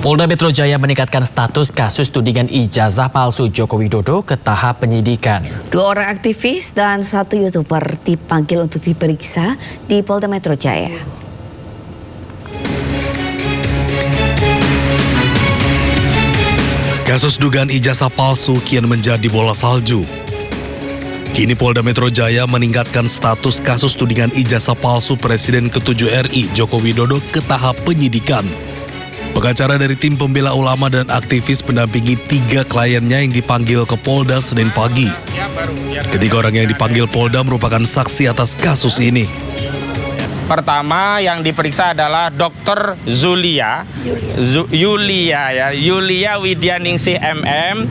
Polda Metro Jaya meningkatkan status kasus tudingan ijazah palsu Joko Widodo ke tahap penyidikan. 2 orang aktivis dan 1 YouTuber dipanggil untuk diperiksa di Polda Metro Jaya. Kasus dugaan ijazah palsu kian menjadi bola salju. Kini Polda Metro Jaya meningkatkan status kasus tudingan ijazah palsu Presiden ke-7 RI Joko Widodo ke tahap penyidikan. Pengacara dari tim pembela ulama dan aktivis mendampingi 3 kliennya yang dipanggil ke Polda Senin pagi. Ketiga orang yang dipanggil Polda merupakan saksi atas kasus ini. Pertama yang diperiksa adalah Dr. Yulia Widyaningsih MM.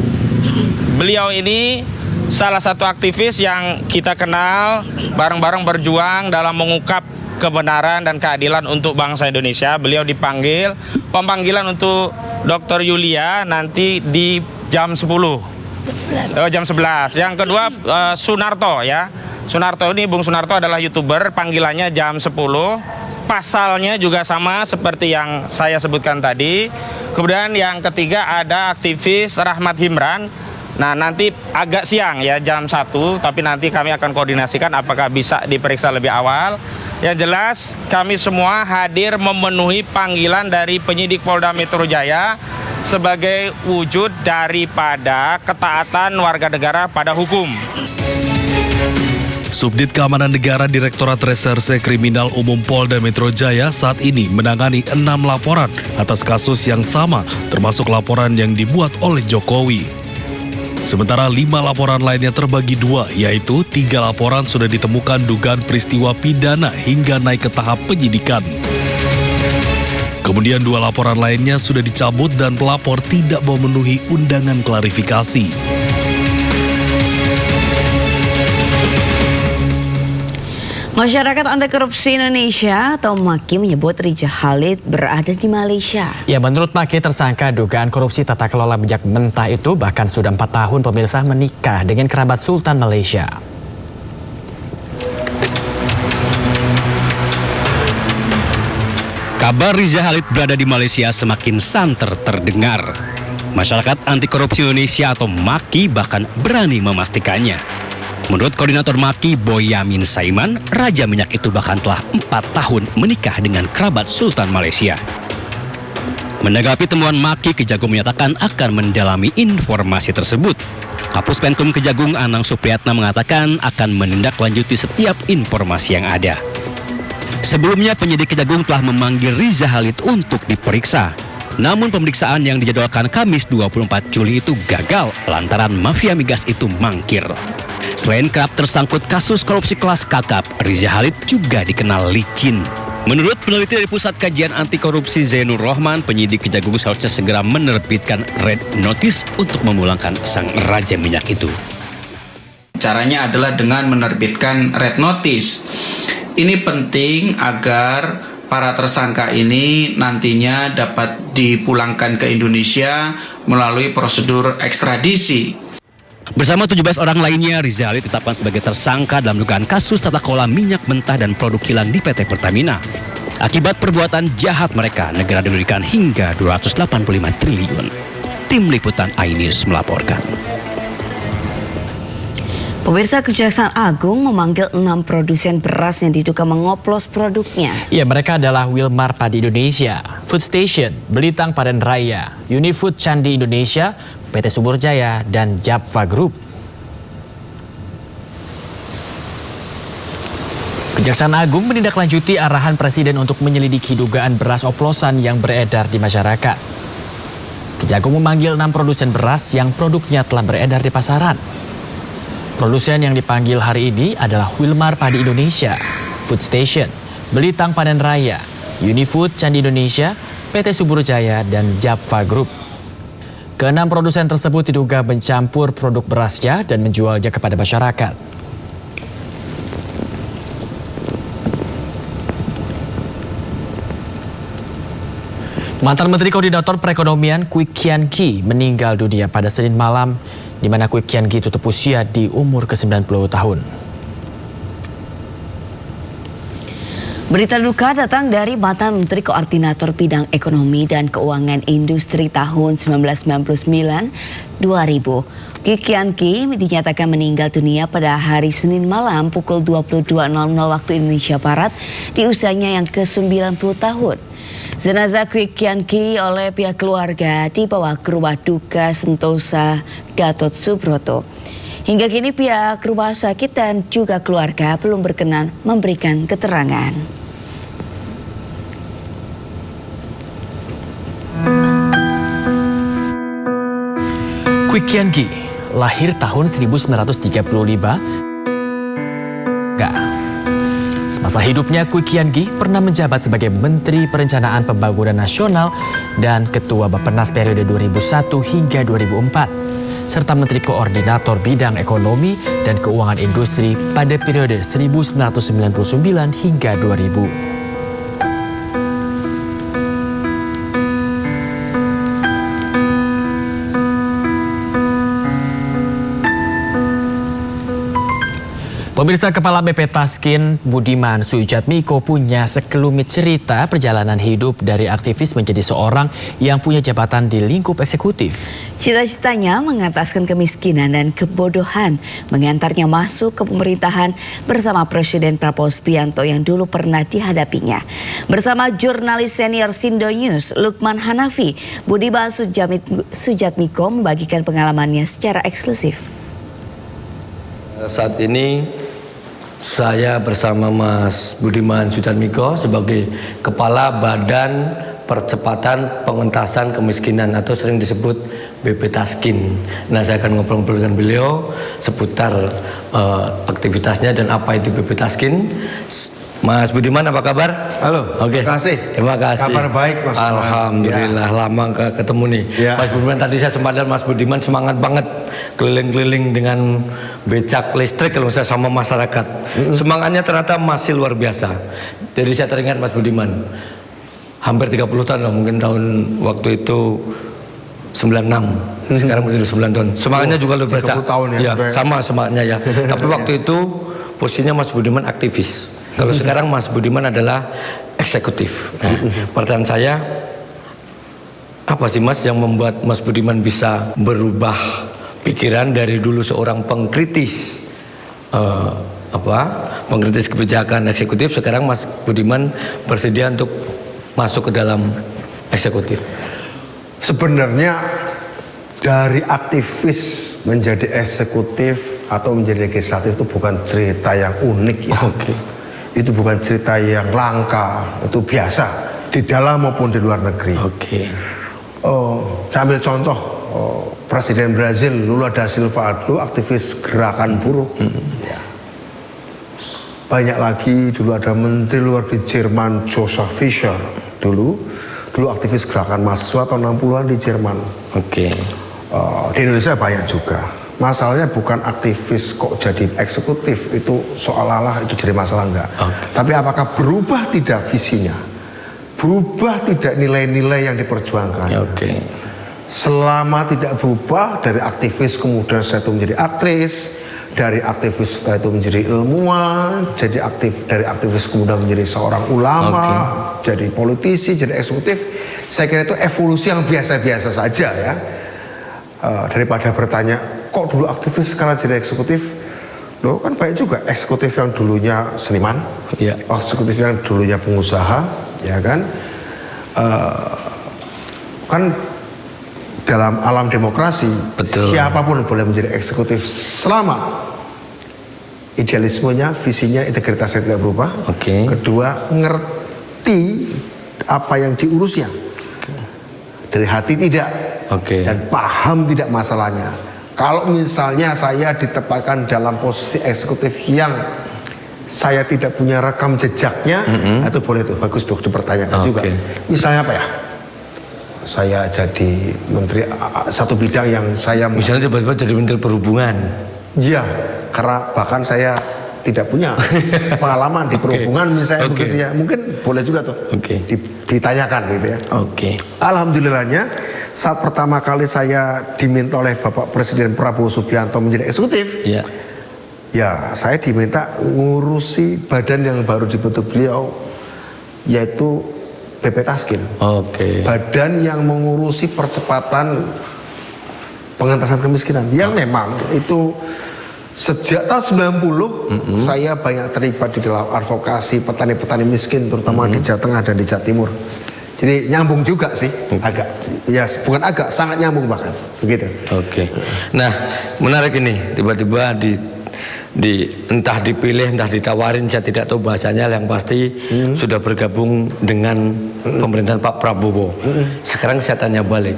Beliau ini salah satu aktivis yang kita kenal, bareng-bareng berjuang dalam mengungkap kebenaran dan keadilan untuk bangsa Indonesia. Beliau dipanggil, pemanggilan untuk Dr. Yulia nanti di jam 10. Jam 11. Yang kedua Sunarto ya. Sunarto ini, Bung Sunarto adalah YouTuber, panggilannya jam 10. Pasalnya juga sama seperti yang saya sebutkan tadi. Kemudian yang ketiga ada aktivis Rahmat Himran. Nah, nanti agak siang ya, jam 1, tapi nanti kami akan koordinasikan apakah bisa diperiksa lebih awal. Yang jelas kami semua hadir memenuhi panggilan dari penyidik Polda Metro Jaya sebagai wujud daripada ketaatan warga negara pada hukum. Subdit Keamanan Negara Direktorat Reserse Kriminal Umum Polda Metro Jaya saat ini menangani 6 laporan atas kasus yang sama, termasuk laporan yang dibuat oleh Jokowi. Sementara 5 laporan lainnya terbagi 2, yaitu 3 laporan sudah ditemukan dugaan peristiwa pidana hingga naik ke tahap penyidikan. Kemudian 2 laporan lainnya sudah dicabut dan pelapor tidak memenuhi undangan klarifikasi. Masyarakat Anti Korupsi Indonesia atau MAKI menyebut Riza Khalid berada di Malaysia. Ya, menurut MAKI tersangka dugaan korupsi tata kelola minyak mentah itu bahkan sudah 4 tahun pemirsa menikah dengan kerabat Sultan Malaysia. Kabar Riza Khalid berada di Malaysia semakin santer terdengar. Masyarakat Anti Korupsi Indonesia atau MAKI bahkan berani memastikannya. Menurut Koordinator MAKI Boyamin Saiman, Raja Minyak itu bahkan telah 4 tahun menikah dengan kerabat Sultan Malaysia. Menanggapi temuan MAKI, Kejagung menyatakan akan mendalami informasi tersebut. Kapus Penkum Kejagung Anang Supriyatna mengatakan akan menindaklanjuti setiap informasi yang ada. Sebelumnya penyidik Kejagung telah memanggil Riza Khalid untuk diperiksa. Namun pemeriksaan yang dijadwalkan Kamis 24 Juli itu gagal lantaran mafia migas itu mangkir. Selain kerap tersangkut kasus korupsi kelas kakap, Riza Khalid juga dikenal licin. Menurut peneliti dari Pusat Kajian Anti Korupsi Zainur Rohman, penyidik Kejagung seharusnya segera menerbitkan red notice untuk memulangkan sang Raja Minyak itu. Caranya adalah dengan menerbitkan red notice. Ini penting agar para tersangka ini nantinya dapat dipulangkan ke Indonesia melalui prosedur ekstradisi. Bersama 17 orang lainnya, Riza Khalid ditetapkan sebagai tersangka dalam dugaan kasus tata kelola minyak mentah dan produk kilang di PT Pertamina. Akibat perbuatan jahat mereka, negara dirugikan hingga 285 triliun. Tim Liputan iNews melaporkan. Pemirsa, Kejaksaan Agung memanggil 6 produsen beras yang diduga mengoplos produknya. Ya, mereka adalah Wilmar Padi Indonesia, Food Station, Belitang Padan Raya, Unifood Candi Indonesia, PT Subur Jaya, dan Japfa Group. Kejaksaan Agung menindaklanjuti arahan Presiden untuk menyelidiki dugaan beras oplosan yang beredar di masyarakat. Kejagung memanggil 6 produsen beras yang produknya telah beredar di pasaran. Produsen yang dipanggil hari ini adalah Wilmar Padi Indonesia, Food Station, Belitang Padan Raya, Unifood Candi Indonesia, PT Subur Jaya, dan Japfa Group. Ke-6 produsen tersebut diduga mencampur produk berasnya dan menjualnya kepada masyarakat. Mantan Menteri Koordinator Perekonomian Kwik Kian Gi meninggal dunia pada Senin malam, di mana Kwik Kian Gi tutup usia di umur ke-90 tahun. Berita duka datang dari mantan Menteri Koordinator Bidang Ekonomi dan Keuangan Industri tahun 1999-2000. Kwi Kian Ki dinyatakan meninggal dunia pada hari Senin malam pukul 22.00 waktu Indonesia Barat di usianya yang ke-90 tahun. Jenazah Kwi Kian Ki oleh pihak keluarga dibawa ke rumah duka Sentosa Gatot Subroto. Hingga kini pihak rumah sakit dan juga keluarga belum berkenan memberikan keterangan. Kwi Kian Ki lahir tahun 1935. Semasa hidupnya, Kwi Kian Ki pernah menjabat sebagai Menteri Perencanaan Pembangunan Nasional dan Ketua Bappenas periode 2001 hingga 2004, serta Menteri Koordinator Bidang Ekonomi dan Keuangan Industri pada periode 1999 hingga 2000. Pemirsa, Kepala BP Taskin Budiman Sujatmiko punya sekelumit cerita perjalanan hidup dari aktivis menjadi seorang yang punya jabatan di lingkup eksekutif. Cita-citanya mengataskan kemiskinan dan kebodohan mengantarnya masuk ke pemerintahan bersama Presiden Prabowo Subianto yang dulu pernah dihadapinya. Bersama jurnalis senior Sindo News Lukman Hanafi, Budiman Sujatmiko membagikan pengalamannya secara eksklusif. Saat ini saya bersama Mas Budiman Sujatmiko sebagai Kepala Badan Percepatan Pengentasan Kemiskinan atau sering disebut BP Taskin. Nah, saya akan ngobrol-ngobrol dengan beliau seputar aktivitasnya dan apa itu BP Taskin. Mas Budiman, apa kabar? Halo, oke. Terima kasih. Terima kasih. Kabar baik, Mas. Alhamdulillah, ya. Lama ketemu nih. Ya. Mas Budiman, tadi saya sempat Mas Budiman semangat banget keliling-keliling dengan becak listrik kalau saya sama masyarakat. Semangatnya ternyata masih luar biasa. Jadi saya teringat Mas Budiman, hampir 30 tahun lah, mungkin tahun waktu itu 96. Sekarang berarti 9 tahun. Semangatnya juga luar biasa. 30 tahun ya. Sama semangatnya ya. Tapi waktu itu posisinya Mas Budiman aktivis. Kalau sekarang Mas Budiman adalah eksekutif. Nah, pertanyaan saya, apa sih Mas yang membuat Mas Budiman bisa berubah pikiran dari dulu seorang pengkritis pengkritis kebijakan eksekutif, sekarang Mas Budiman bersedia untuk masuk ke dalam eksekutif? Sebenarnya dari aktivis menjadi eksekutif atau menjadi legislatif itu bukan cerita yang unik ya. Oke. Itu bukan cerita yang langka, itu biasa di dalam maupun di luar negeri. Oke. Saya ambil contoh Presiden Brazil Lula da Silva dulu aktivis gerakan buruh. Ya. Banyak lagi, dulu ada Menteri Luar di Jerman Joschka Fischer dulu aktivis gerakan mahasiswa tahun 60-an di Jerman. Oke. Di Indonesia banyak juga. Masalahnya bukan aktivis kok jadi eksekutif, itu seolah-olah itu jadi masalah, enggak. Okay. Tapi apakah berubah tidak visinya? Berubah tidak nilai-nilai yang diperjuangkan? Okay. Selama tidak berubah, dari aktivis kemudian saya itu menjadi aktris, dari aktivis saya itu menjadi ilmuwan, dari aktivis kemudian menjadi seorang ulama, jadi politisi, jadi eksekutif. Saya kira itu evolusi yang biasa-biasa saja ya. Daripada bertanya, kok dulu aktivis sekarang jadi eksekutif? Loh, kan banyak juga eksekutif yang dulunya seniman, eksekutif yang dulunya pengusaha, ya kan? Kan dalam alam demokrasi, betul, siapapun boleh menjadi eksekutif selama idealismenya, visinya, integritasnya tidak berubah. Oke. Kedua, ngerti apa yang diurusnya. Dari hati tidak. Dan paham tidak masalahnya. Kalau misalnya saya ditempatkan dalam posisi eksekutif yang saya tidak punya rekam jejaknya, itu boleh tuh, bagus tuh dipertanyakan juga. Misalnya apa ya? Saya jadi menteri satu bidang yang saya misalnya tiba-tiba jadi menteri perhubungan. Iya, karena bahkan saya tidak punya pengalaman di perhubungan misalnya begitu ya. Mungkin boleh juga tuh ditanyakan gitu ya. Alhamdulillahnya saat pertama kali saya diminta oleh Bapak Presiden Prabowo Subianto menjadi eksekutif, ya saya diminta ngurusi badan yang baru dibentuk beliau, yaitu BP Taskin. Oke. Badan yang mengurusi percepatan pengentasan kemiskinan yang memang itu sejak tahun 90 saya banyak terlibat di dalam advokasi petani-petani miskin terutama di Jawa Tengah dan di Jawa Timur. Jadi nyambung juga sih, agak ya bukan agak, sangat nyambung bahkan begitu. Oke. Nah, menarik ini tiba-tiba entah dipilih entah ditawarin, saya tidak tahu bahasanya, yang pasti sudah bergabung dengan pemerintahan Pak Prabowo. Sekarang saya tanya balik,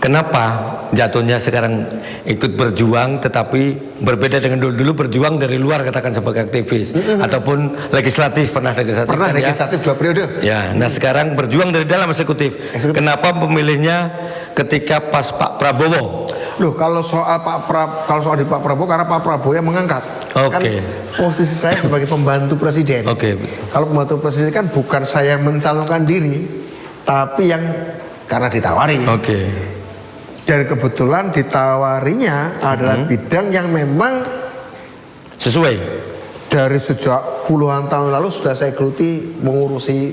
kenapa jatuhnya sekarang ikut berjuang tetapi berbeda dengan dulu berjuang dari luar, katakan sebagai aktivis ataupun legislatif, pernah legislatif 2 periode. Ya, nah sekarang berjuang dari dalam eksekutif. Kenapa pemilihnya ketika pas Pak Prabowo? Loh, kalau soal di Pak Prabowo, karena Pak Prabowo yang mengangkat. Kan posisi saya sebagai pembantu presiden. Kalau pembantu presiden kan bukan saya mencalonkan diri, tapi yang karena ditawari. Dan kebetulan ditawarinya adalah bidang yang memang sesuai. Dari sejak puluhan tahun lalu sudah saya geluti, mengurusi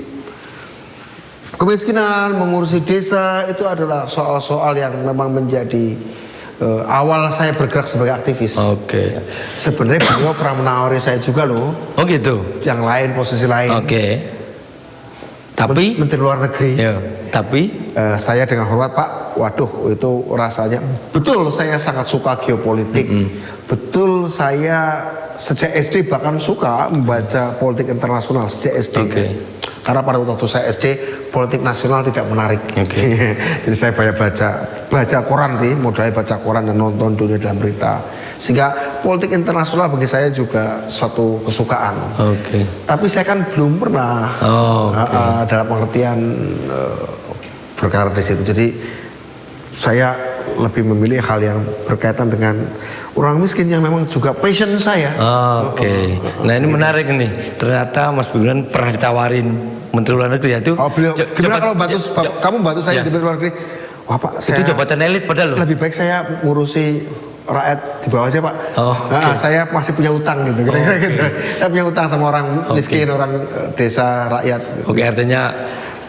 kemiskinan, mengurusi desa, itu adalah soal-soal yang memang menjadi awal saya bergerak sebagai aktivis. Sebenarnya beliau pernah menawari saya juga loh. Oh gitu. Yang lain, posisi lain. Tapi Menteri Luar Negeri. Tapi saya dengan hormat, Pak, waduh itu rasanya betul saya sangat suka geopolitik. Betul saya sejak SD bahkan suka membaca politik internasional sejak SD. Karena pada waktu saya SD politik nasional tidak menarik. Jadi saya banyak baca koran nih, modalnya baca koran dan nonton dunia dalam berita. Sehingga politik internasional bagi saya juga suatu kesukaan. Tapi saya kan belum pernah dalam pengertian berkarir di situ. Jadi saya lebih memilih hal yang berkaitan dengan orang miskin yang memang juga passion saya. Nah ini menarik nih. Ternyata Mas Gibran pernah ditawarin Menteri Luar Negeri ya itu. Gimana kalau kamu bantu saya di Menteri Luar Negeri? Wah Pak, itu jabatan elit padahal loh. Lebih baik saya ngurusi rakyat di bawah aja Pak. Saya masih punya utang gitu. Gitu. Saya punya utang sama orang miskin, orang desa, rakyat. Artinya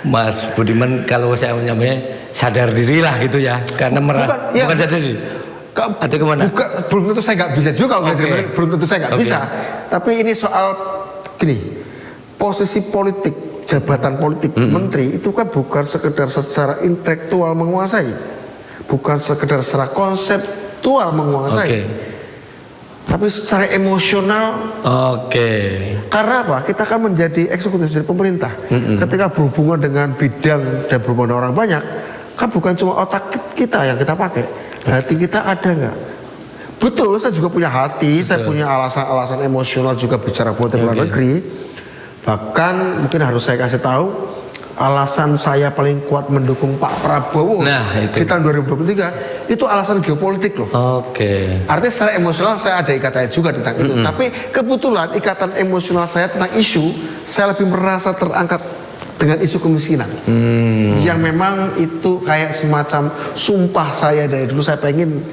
Mas Budiman kalau saya nyamanya sadar diri lah gitu ya, karena merasa bukan sadar diri. Atau kemana? Belum tentu saya nggak bisa juga kalau belum tentu saya nggak bisa. Tapi ini soal gini, posisi politik, jabatan politik, menteri itu kan bukan sekedar secara intelektual menguasai, bukan sekedar secara konseptual menguasai. Tapi secara emosional. Karena apa? Kita kan menjadi eksekutif dari pemerintah. Ketika berhubungan dengan bidang dan berhubungan dengan orang banyak, kan bukan cuma otak kita yang kita pakai, hati kita ada nggak? Betul, saya juga punya hati, saya punya alasan-alasan emosional juga bicara politik luar negeri. Bahkan mungkin harus saya kasih tahu, alasan saya paling kuat mendukung Pak Prabowo di tahun 2023 itu alasan geopolitik loh. Artinya secara emosional saya ada ikatannya juga tentang itu. Tapi kebetulan ikatan emosional saya tentang isu, saya lebih merasa terangkat dengan isu kemiskinan. Yang memang itu kayak semacam sumpah saya dari dulu, saya pengen